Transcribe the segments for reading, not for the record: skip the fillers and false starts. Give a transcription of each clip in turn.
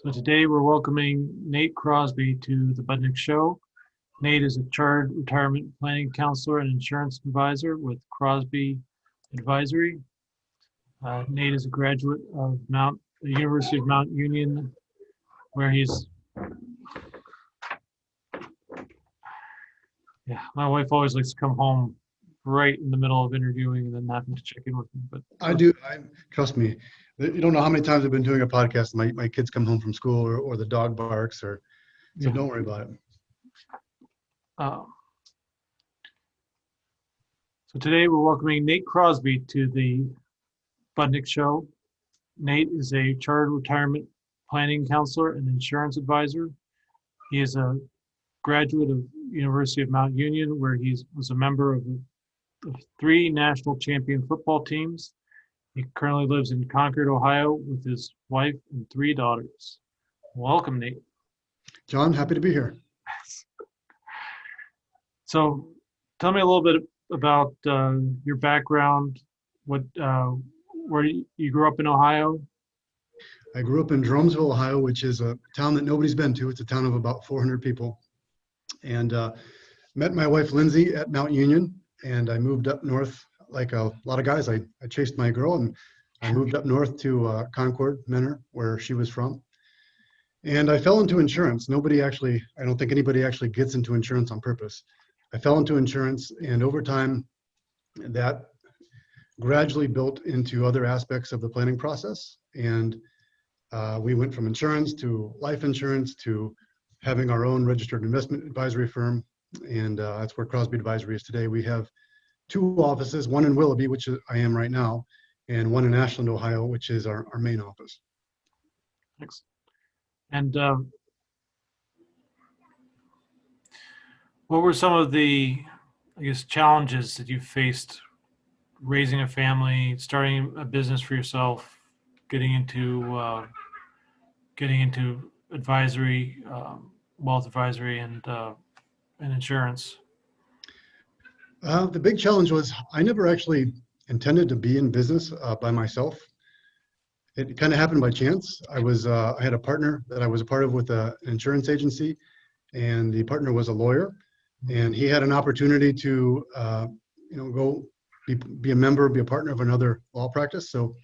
So today we're welcoming Nate Crosby to the Budnik Show. Nate is a chartered retirement planning counselor and insurance advisor with Crosby Advisory. Nate is a graduate of the University of Mount Union, where my wife always likes to come home right in the middle of interviewing and then having to check in with me. But I do. Trust me. You don't know how many times I've been doing a podcast. My kids come home from school or the dog barks, so don't worry about it. So today we're welcoming Nate Crosby to the Budnik Show. Nate is a chartered retirement planning counselor and insurance advisor. He is a graduate of University of Mount Union, where he was a member of 3 national champion football teams. He currently lives in Concord, Ohio, with his wife and 3 daughters. Welcome, Nate. John, happy to be here. So, tell me a little bit about your background. Where you grew up in Ohio? I grew up in Dromesville, Ohio, which is a town that nobody's been to. It's a town of about 400 people. And met my wife, Lindsay, at Mount Union. And I moved up north, like a lot of guys. I chased my girl, and I moved up north to Concord, Menor, where she was from. And I fell into insurance. I don't think anybody actually gets into insurance on purpose. I fell into insurance, and over time, that gradually built into other aspects of the planning process. And we went from insurance to life insurance to having our own registered investment advisory firm. And that's where Crosby Advisory is today. We have 2 offices, one in Willoughby, which I am right now, and one in Ashland, Ohio, which is our main office. Thanks. And what were some of the, challenges that you faced raising a family, starting a business for yourself, getting into advisory, wealth advisory, and insurance? The big challenge was I never actually intended to be in business by myself. It kind of happened by chance. I had a partner that I was a part of with an insurance agency, and the partner was a lawyer, and he had an opportunity to go be a partner of another law practice. So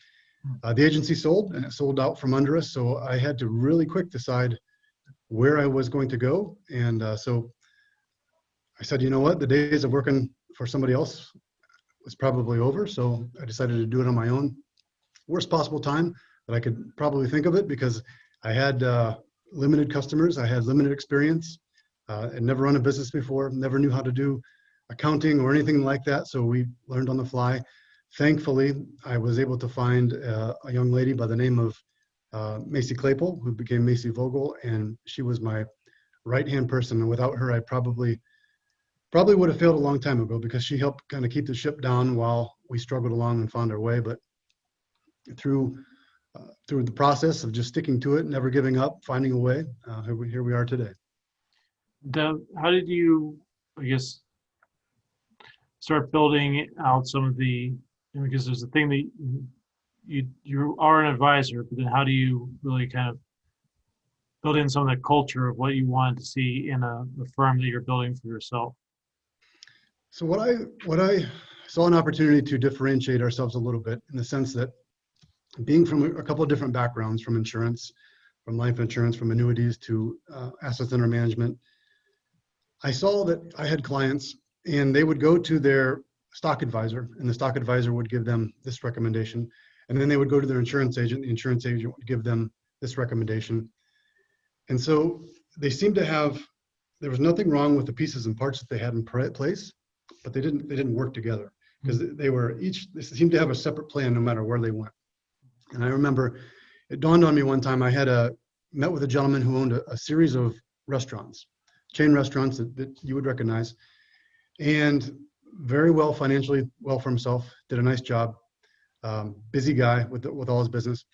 the agency sold, and it sold out from under us. So I had to really quick decide where I was going to go. And so I said, you know what, the days of working for somebody else was probably over. So I decided to do it on my own. Worst possible time that I could probably think of it, because I had limited customers. I had limited experience. I'd never run a business before, never knew how to do accounting or anything like that. So we learned on the fly. Thankfully, I was able to find a young lady by the name of Macy Claypool, who became Macy Vogel, and she was my right-hand person. And without her, I probably would have failed a long time ago, because she helped kind of keep the ship down while we struggled along and found our way. But through the process of just sticking to it, never giving up, finding a way, here we are today. How did you, start building out some of the, because there's a thing that you are an advisor, but then how do you really kind of build in some of the culture of what you wanted to see in a firm that you're building for yourself? So what I saw an opportunity to differentiate ourselves a little bit, in the sense that being from a couple of different backgrounds, from insurance, from life insurance, from annuities to assets under management, I saw that I had clients, and they would go to their stock advisor, and the stock advisor would give them this recommendation. And then they would go to their insurance agent. The insurance agent would give them this recommendation. And so they seemed to have, there was nothing wrong with the pieces and parts that they had in place, but they didn't work together, because they seemed to have a separate plan no matter where they went. And I remember it dawned on me one time, I had met with a gentleman who owned a series of restaurants, chain restaurants that you would recognize, and very well financially, well for himself, did a nice job, busy guy with all his business.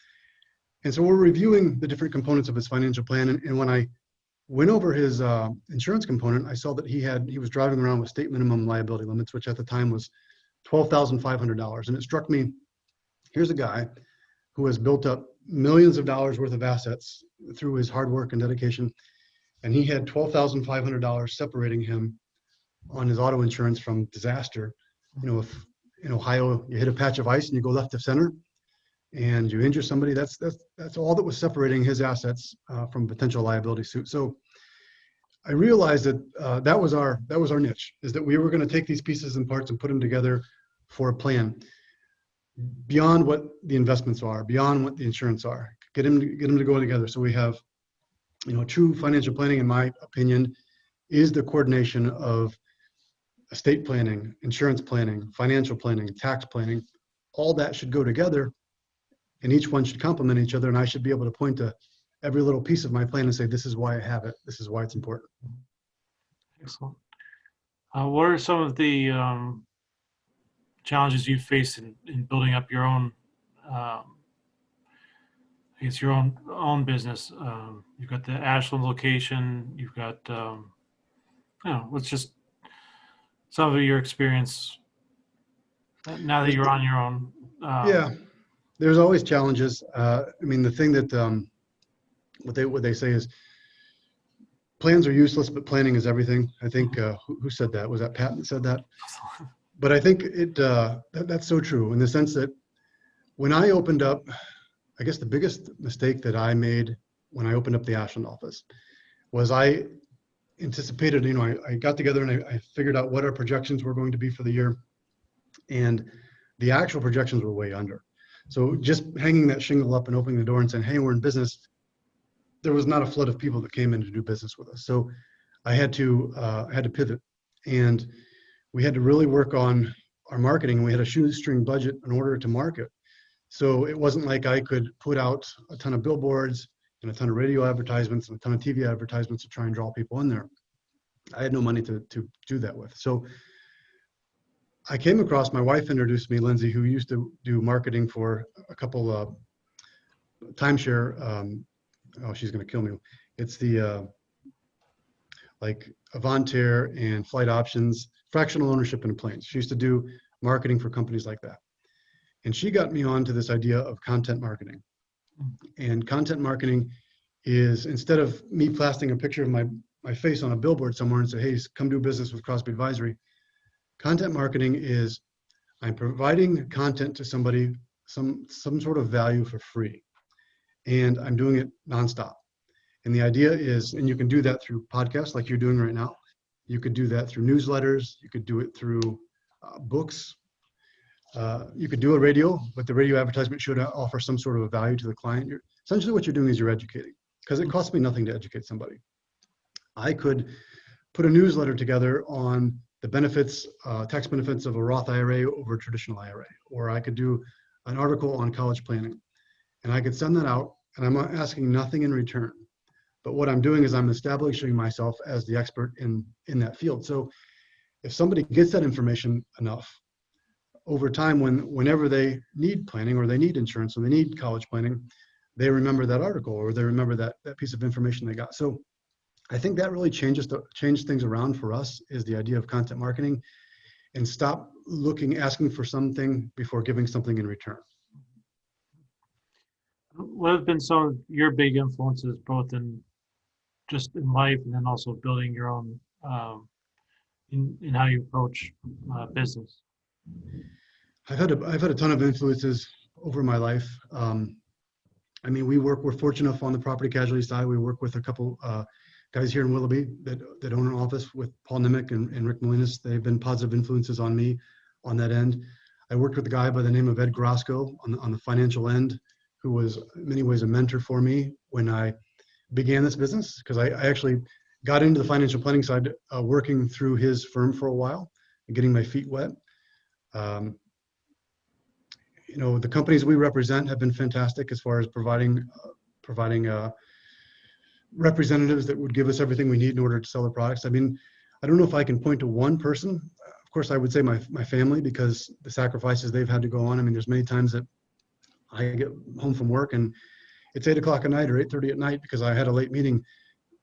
And so we're reviewing the different components of his financial plan. And when I went over his insurance component, I saw that he was driving around with state minimum liability limits, which at the time was $12,500. And it struck me, here's a guy who has built up millions of dollars worth of assets through his hard work and dedication. And he had $12,500 separating him on his auto insurance from disaster. You know, if in Ohio you hit a patch of ice and you go left of center and you injure somebody, that's all that was separating his assets from potential liability suit. So I realized that that was our niche, is that we were going to take these pieces and parts and put them together for a plan beyond what the investments are, beyond what the insurance are, get them to go together. So we have, true financial planning, in my opinion, is the coordination of estate planning, insurance planning, financial planning, tax planning. All that should go together, and each one should complement each other. And I should be able to point to every little piece of my plan and say, this is why I have it. This is why it's important. Excellent. What are some of the challenges you face in building up your own, your own business? You've got the Ashland location. You've got, what's just some of your experience now that you're on your own? Yeah, there's always challenges. The thing that what they say is plans are useless, but planning is everything. I think who said that? Was that Pat that said that? But I think that's so true, in the sense that when I opened up, I guess the biggest mistake that I made when I opened up the Ashland office was I anticipated, I got together and I figured out what our projections were going to be for the year, and the actual projections were way under. So just hanging that shingle up and opening the door and saying, hey, we're in business, there was not a flood of people that came in to do business with us. So I had to pivot, and we had to really work on our marketing. We had a shoestring budget in order to market. So it wasn't like I could put out a ton of billboards and a ton of radio advertisements and a ton of TV advertisements to try and draw people in there. I had no money to do that with. So I came across, my wife introduced me, Lindsay, who used to do marketing for a couple of timeshare, she's going to kill me. It's the like Avantair and Flight Options, fractional ownership in planes. She used to do marketing for companies like that. And she got me onto this idea of content marketing. And content marketing is, instead of me plasting a picture of my face on a billboard somewhere and say, hey, come do business with Crosby Advisory, content marketing is I'm providing content to somebody, some sort of value for free. And I'm doing it nonstop. And the idea is, and you can do that through podcasts like you're doing right now. You could do that through newsletters. You could do it through books. You could do a radio, but the radio advertisement should offer some sort of a value to the client. Essentially what you're doing is you're educating, because it costs me nothing to educate somebody. I could put a newsletter together on the benefits, tax benefits of a Roth IRA over a traditional IRA, or I could do an article on college planning. And I could send that out, and I'm asking nothing in return. But what I'm doing is I'm establishing myself as the expert in that field. So if somebody gets that information enough, over time, whenever they need planning or they need insurance or they need college planning, they remember that article or they remember that piece of information they got. So I think that really changed things around for us, is the idea of content marketing, and stop asking for something before giving something in return. What have been some of your big influences, both in life and then also building your own, in how you approach business? I've had a ton of influences over my life. We're fortunate enough on the property casualty side. We work with a couple guys here in Willoughby that own an office with Paul Nimick and Rick Molinas. They've been positive influences on me on that end. I worked with a guy by the name of Ed Grosco on the financial end, who was in many ways a mentor for me when I began this business, because I actually got into the financial planning side working through his firm for a while and getting my feet wet. The companies we represent have been fantastic as far as providing representatives that would give us everything we need in order to sell the products. I don't know if I can point to one person. Of course, I would say my family, because the sacrifices they've had to go on. There's many times that I get home from work and it's 8 o'clock at night or 8:30 at night because I had a late meeting.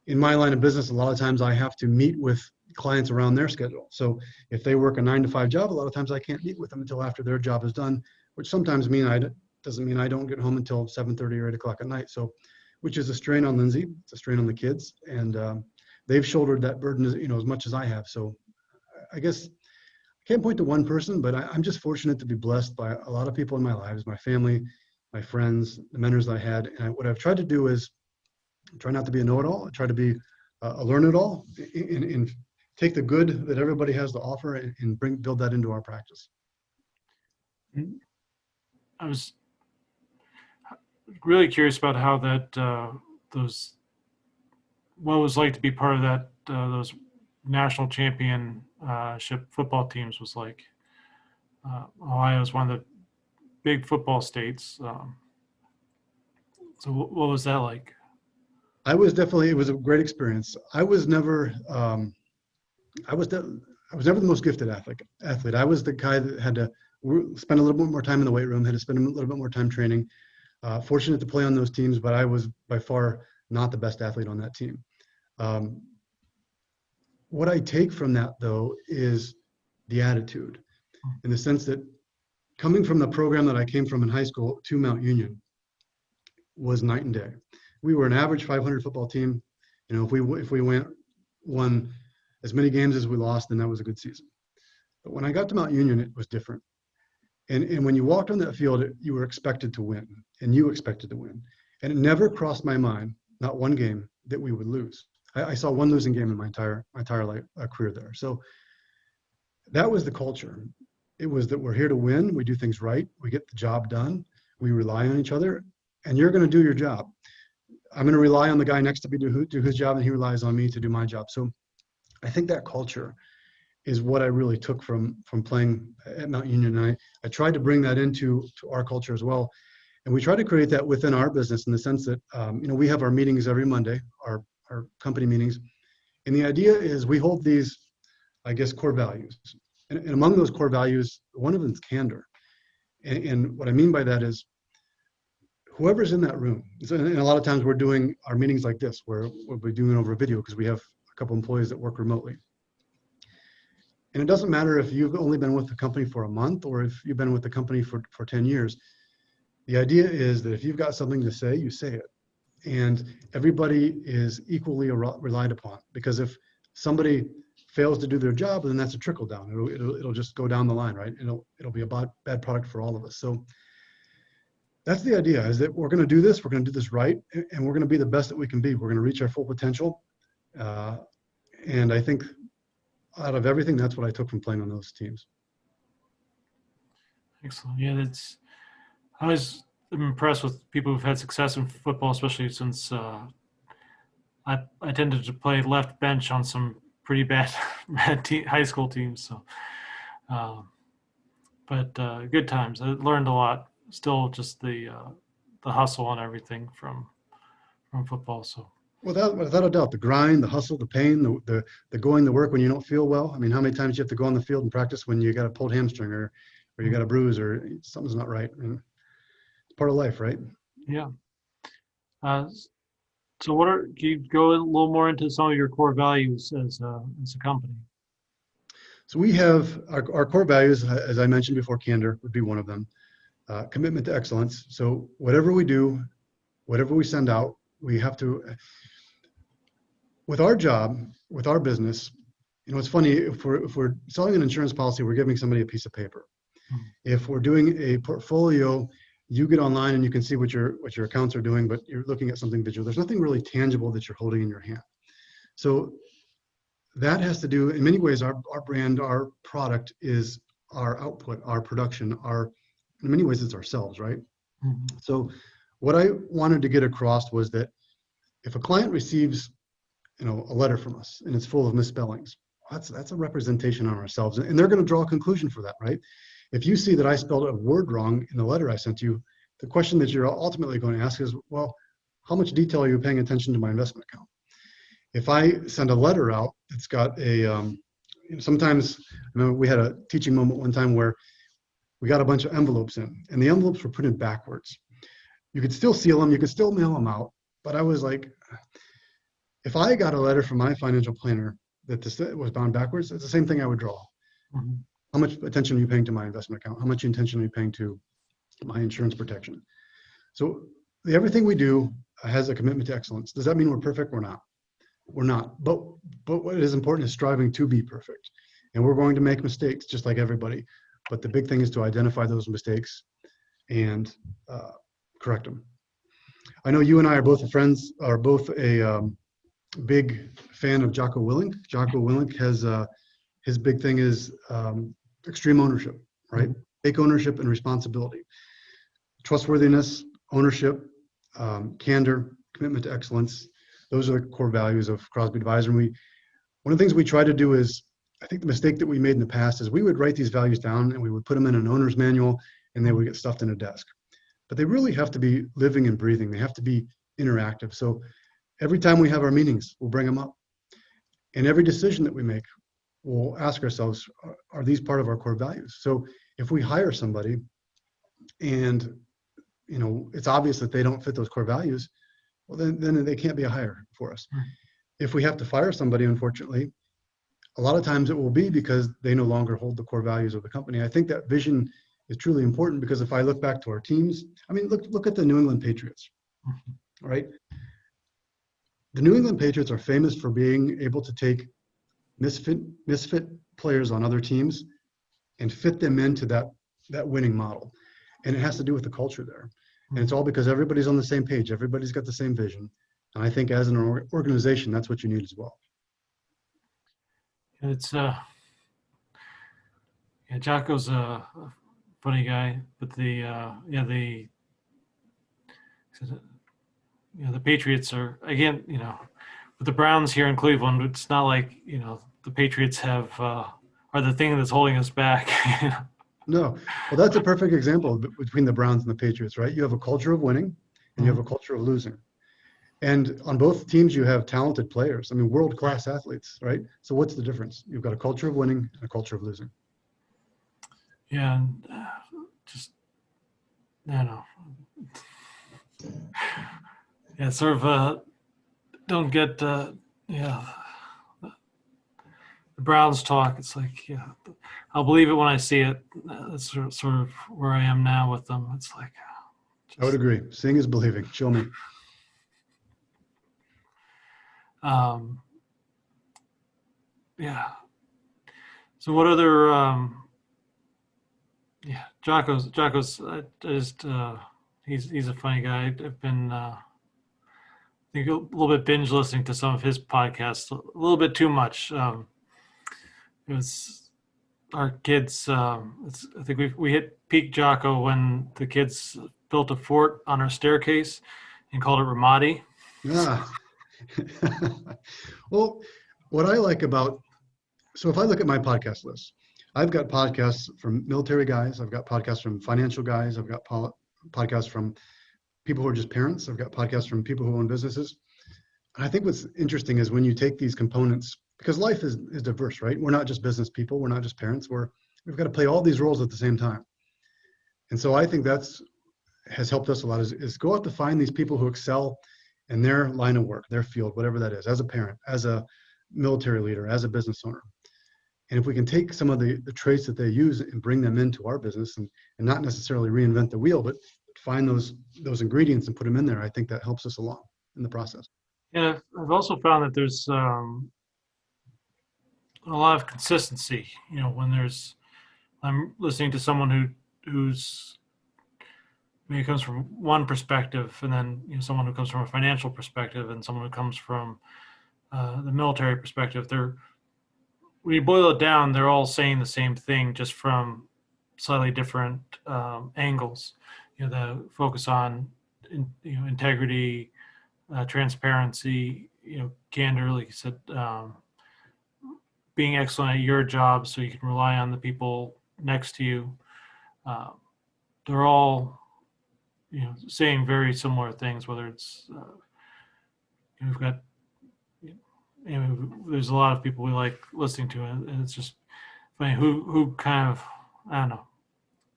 In my line of business, a lot of times I have to meet with clients around their schedule. So if they work a 9 to 5 job, a lot of times I can't meet with them until after their job is done, which sometimes mean doesn't mean I don't get home until 7:30 or 8 o'clock at night. So, which is a strain on Lindsay, it's a strain on the kids, and they've shouldered that burden, as much as I have. So I guess I can't point to one person, but I'm just fortunate to be blessed by a lot of people in my lives, my family, my friends, the mentors I had. And what I've tried to do is try not to be a know-it-all. I try to be a learn-it-all and take the good that everybody has to offer and build that into our practice. I was really curious about how that what it was like to be part of that those national championship football teams was like. Ohio is one of the big football states. So what was that like? It was a great experience. I was never the most gifted athlete. I was the guy that had to spend a little bit more time in the weight room, had to spend a little bit more time training. Fortunate to play on those teams, but I was by far not the best athlete on that team. What I take from that, though, is the attitude, in the sense that coming from the program that I came from in high school to Mount Union was night and day. We were an average 500 football team. If we won as many games as we lost, then that was a good season. But when I got to Mount Union, it was different. And when you walked on that field, you were expected to win, and you expected to win. And it never crossed my mind, not one game, that we would lose. I saw one losing game in my entire career there. So that was the culture. It was that we're here to win. We do things right. We get the job done. We rely on each other, and you're going to do your job. I'm going to rely on the guy next to me to do his job, and he relies on me to do my job. So I think that culture is what I really took from playing at Mount Union. And I tried to bring that into our culture as well. And we try to create that within our business in the sense that, we have our meetings every Monday, our company meetings. And the idea is we hold these, I guess, core values. And among those core values, one of them is candor. And what I mean by that is whoever's in that room, and a lot of times we're doing our meetings like this, where we'll be doing it over video because we have a couple employees that work remotely. And it doesn't matter if you've only been with the company for a month or if you've been with the company for 10 years. The idea is that if you've got something to say, you say it. And everybody is equally relied upon, because if somebody fails to do their job, then that's a trickle down. It'll just go down the line, right? It'll be a bad product for all of us. So that's the idea, is that we're going to do this. We're going to do this right, and we're going to be the best that we can be. We're going to reach our full potential. And I think out of everything, that's what I took from playing on those teams. Excellent. Yeah, I was impressed with people who've had success in football, especially since I tended to play left bench on some pretty bad high school teams. So, but good times. I learned a lot. Still, just the hustle and everything from football. So. Without a doubt, the grind, the hustle, the pain, the going to work when you don't feel well. I mean, how many times you have to go on the field and practice when you got a pulled hamstring or you got a bruise or something's not right? I mean, it's part of life, right? Yeah. So can you go a little more into some of your core values as a company? So we have our core values, as I mentioned before, candor would be one of them. Commitment to excellence. So whatever we do, whatever we send out, we have to, with our job, with our business, it's funny, if we're selling an insurance policy, we're giving somebody a piece of paper. Mm-hmm. If we're doing a portfolio, you get online and you can see what your accounts are doing, but you're looking at something digital. There's nothing really tangible that you're holding in your hand. So that has to do, in many ways, our brand, our product is our output, our production, in many ways it's ourselves, right? Mm-hmm. So what I wanted to get across was that if a client receives, a letter from us and it's full of misspellings, that's a representation on ourselves, and they're going to draw a conclusion for that, right? If you see that I spelled a word wrong in the letter I sent you, the question that you're ultimately going to ask is, well, how much detail are you paying attention to my investment account? If I send a letter out, it's got sometimes, we had a teaching moment one time where we got a bunch of envelopes in, and the envelopes were printed backwards. You could still seal them, you could still mail them out, but I was like, if I got a letter from my financial planner that this was bound backwards, it's the same thing I would draw. Mm-hmm. How much attention are you paying to my investment account? How much attention are you paying to my insurance protection. So everything we do has a commitment to excellence. Does that mean we're perfect? We're not. We're not. But what is important is striving to be perfect. And we're going to make mistakes just like everybody. But the big thing is to identify those mistakes and correct them. I know you and I are both a big fan of Jocko Willink. Jocko Willink has his big thing is extreme ownership, right? Take ownership and responsibility. Trustworthiness, ownership, candor, commitment to excellence. Those are the core values of Crosby Advisor. And one of the things we try to do is, I think the mistake that we made in the past is we would write these values down and we would put them in an owner's manual and they would get stuffed in a desk. But they really have to be living and breathing. They have to be interactive. So every time we have our meetings, we'll bring them up. And every decision that we make, we'll ask ourselves, are these part of our core values? So if we hire somebody and it's obvious that they don't fit those core values, well, then they can't be a hire for us. If we have to fire somebody, unfortunately, a lot of times it will be because they no longer hold the core values of the company. I think that vision is truly important because if I look back to our teams, I mean, look at the New England Patriots, right? The New England Patriots are famous for being able to take misfit players on other teams and fit them into that winning model. And it has to do with the culture there. And it's all because everybody's on the same page. Everybody's got the same vision. And I think as an organization, that's what you need as well. It's Jocko's a funny guy, but the Patriots are, again, with the Browns here in Cleveland, it's not like the Patriots are the thing that's holding us back. No. Well, that's a perfect example between the Browns and the Patriots, right? You have a culture of winning and you have a culture of losing. And on both teams, you have talented players. I mean, world-class athletes, right? So what's the difference? You've got a culture of winning and a culture of losing. Yeah, and I don't know. Yeah, sort of don't get the Browns talk. It's like, I'll believe it when I see it. That's sort of where I am now with them. It's like, I would agree. Seeing is believing. Show me. Yeah. So what other? Jocko's. He's a funny guy. I've been I think a little bit binge listening to some of his podcasts. A little bit too much. It was our kids. I think we hit peak Jocko when the kids built a fort on our staircase and called it Ramadi. Ah. Well, what I like so if I look at my podcast list, I've got podcasts from military guys. I've got podcasts from financial guys. I've got podcasts from people who are just parents. I've got podcasts from people who own businesses. And I think what's interesting is when you take these components, because life is diverse, right? We're not just business people. We're not just parents. We've got to play all these roles at the same time. And so I think has helped us a lot is go out to find these people who excel in their line of work, their field, whatever that is, as a parent, as a military leader, as a business owner. And if we can take some of the traits that they use and bring them into our business and not necessarily reinvent the wheel, but find those ingredients and put them in there, I think that helps us along in the process. Yeah, I've also found that there's a lot of consistency. When I'm listening to someone who's maybe comes from one perspective, and then someone who comes from a financial perspective, and someone who comes from the military perspective. When you boil it down, they're all saying the same thing, just from slightly different angles. The focus on integrity, transparency, candor, like you said, being excellent at your job so you can rely on the people next to you. They're all saying very similar things, whether it's we've got there's a lot of people we like listening to, and it's just funny who kind of, I don't know,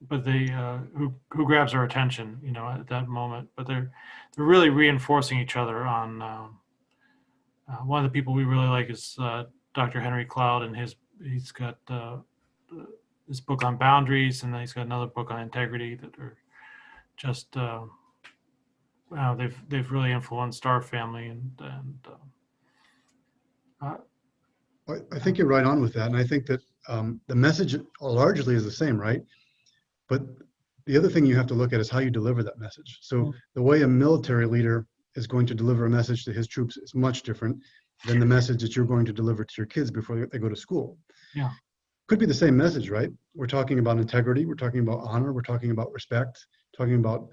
but they who grabs our attention at that moment, but they're really reinforcing each other on one of the people we really like is Dr. Henry Cloud, and he's got this book on boundaries, and then he's got another book on integrity that are just wow, they've really influenced our family, uh, I think you're right on with that. And I think that the message largely is the same, right? But the other thing you have to look at is how you deliver that message. So the way a military leader is going to deliver a message to his troops is much different than the message that you're going to deliver to your kids before they go to school. yeah. Could be the same message, right? We're talking about integrity, we're talking about honor, we're talking about respect, talking about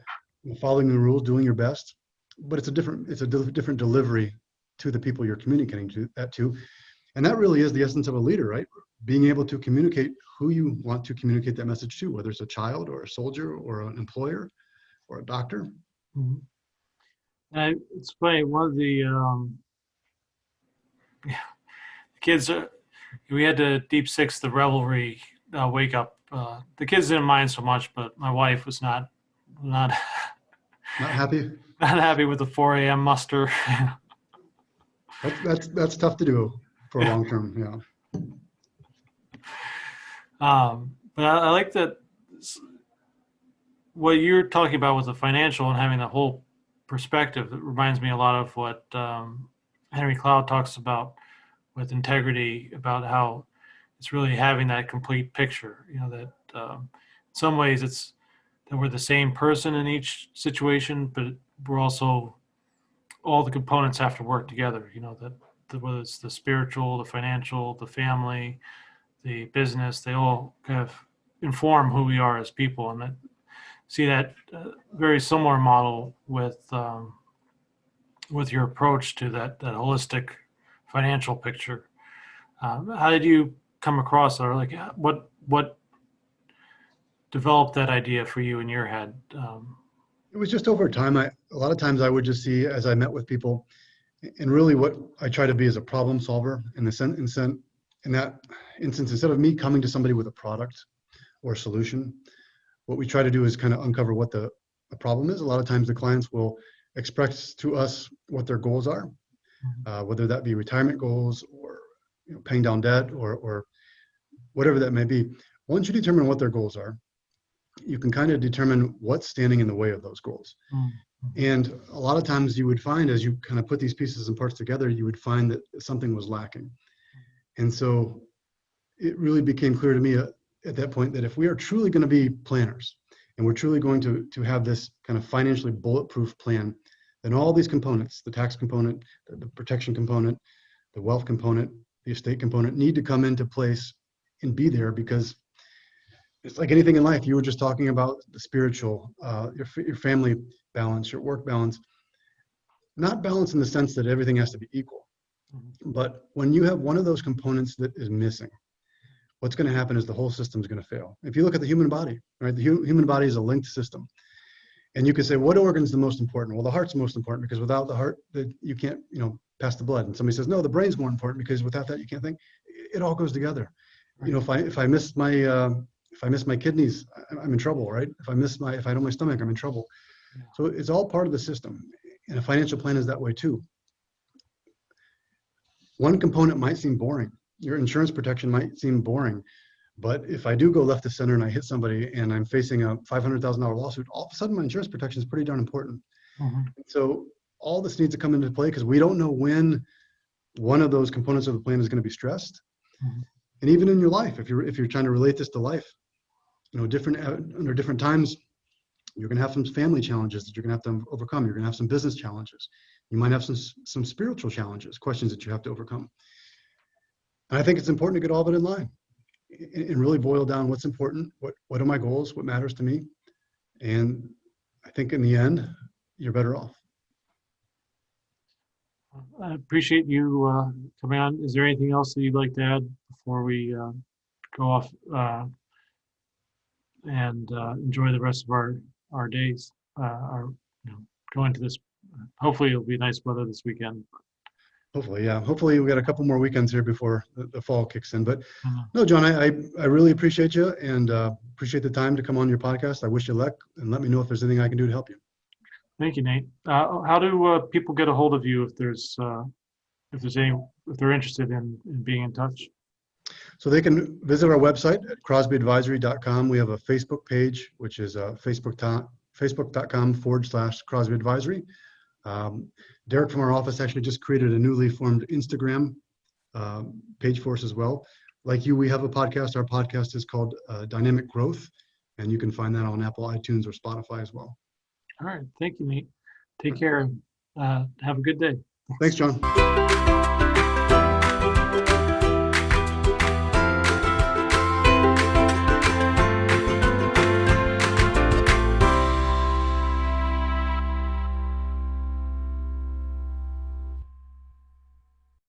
following the rules, doing your best. But it's a different delivery to the people you're communicating to. And that really is the essence of a leader, right? Being able to communicate who you want to communicate that message to, whether it's a child or a soldier or an employer or a doctor. Mm-hmm. It's funny. One of the kids, we had to deep six the revelry wake up. The kids didn't mind so much, but my wife was not Not happy. not happy with the 4 a.m. muster. That's tough to do for long term. Yeah. But I like that what you're talking about with the financial and having the whole perspective. It reminds me a lot of what Henry Cloud talks about with integrity, about how it's really having that complete picture. You know, that in some ways it's that we're the same person in each situation, but we're also, all the components have to work together. You know, that whether it's the spiritual, the financial, the family, the business, they all kind of inform who we are as people. And that, see that very similar model with your approach to that holistic financial picture. How did you come across that? Or like what developed that idea for you in your head? It was just over time. A lot of times I would just see, as I met with people, and really what I try to be is a problem solver in that instance. Instead of me coming to somebody with a product or a solution, what we try to do is kind of uncover what the problem is. A lot of times the clients will express to us what their goals are, whether that be retirement goals or paying down debt or whatever that may be. Once you determine what their goals are, you can kind of determine what's standing in the way of those goals. And a lot of times you would find, as you kind of put these pieces and parts together, you would find that something was lacking. And so it really became clear to me at that point that if we are truly going to be planners and we're truly going to have this kind of financially bulletproof plan, then all these components, the tax component, the protection component, the wealth component, the estate component, need to come into place and be there. Because it's like anything in life. You were just talking about the spiritual, your family balance, your work balance. Not balance in the sense that everything has to be equal. But when you have one of those components that is missing, what's going to happen is the whole system is going to fail. If you look at the human body, right? The human body is a linked system. And you can say, what organ is the most important? Well, the heart's most important, because without the heart, you can't, pass the blood. And somebody says, no, the brain's more important because without that, you can't think. It all goes together. Right. If I miss my kidneys, I'm in trouble, right? If I don't my stomach, I'm in trouble. Yeah. So it's all part of the system. And a financial plan is that way too. One component might seem boring. Your insurance protection might seem boring. But if I do go left to center and I hit somebody and I'm facing a $500,000 lawsuit, all of a sudden my insurance protection is pretty darn important. So all this needs to come into play, because we don't know when one of those components of the plan is going to be stressed. And even in your life, if you're trying to relate this to life, under different times, you're going to have some family challenges that you're going to have to overcome. You're going to have some business challenges. You might have some spiritual challenges, questions that you have to overcome. And I think it's important to get all of it in line and really boil down what's important, what are my goals, what matters to me. And I think in the end, you're better off. I appreciate you coming on. Is there anything else that you'd like to add before we go off and enjoy the rest of our days? Go into this. Hopefully, it'll be nice weather this weekend. Hopefully, yeah. Hopefully, we got a couple more weekends here before the fall kicks in. But no, John, I really appreciate you and appreciate the time to come on your podcast. I wish you luck, and let me know if there's anything I can do to help you. Thank you, Nate. How do people get a hold of you if they're interested in being in touch? So they can visit our website at crosbyadvisory.com. We have a Facebook page, which is facebook.com/Crosby Advisory. Derek from our office actually just created a newly formed Instagram page for us as well. Like you, we have a podcast. Our podcast is called Dynamic Growth, and you can find that on Apple, iTunes, or Spotify as well. All right. Thank you, Nate. Take care. Have a good day. Thanks, John.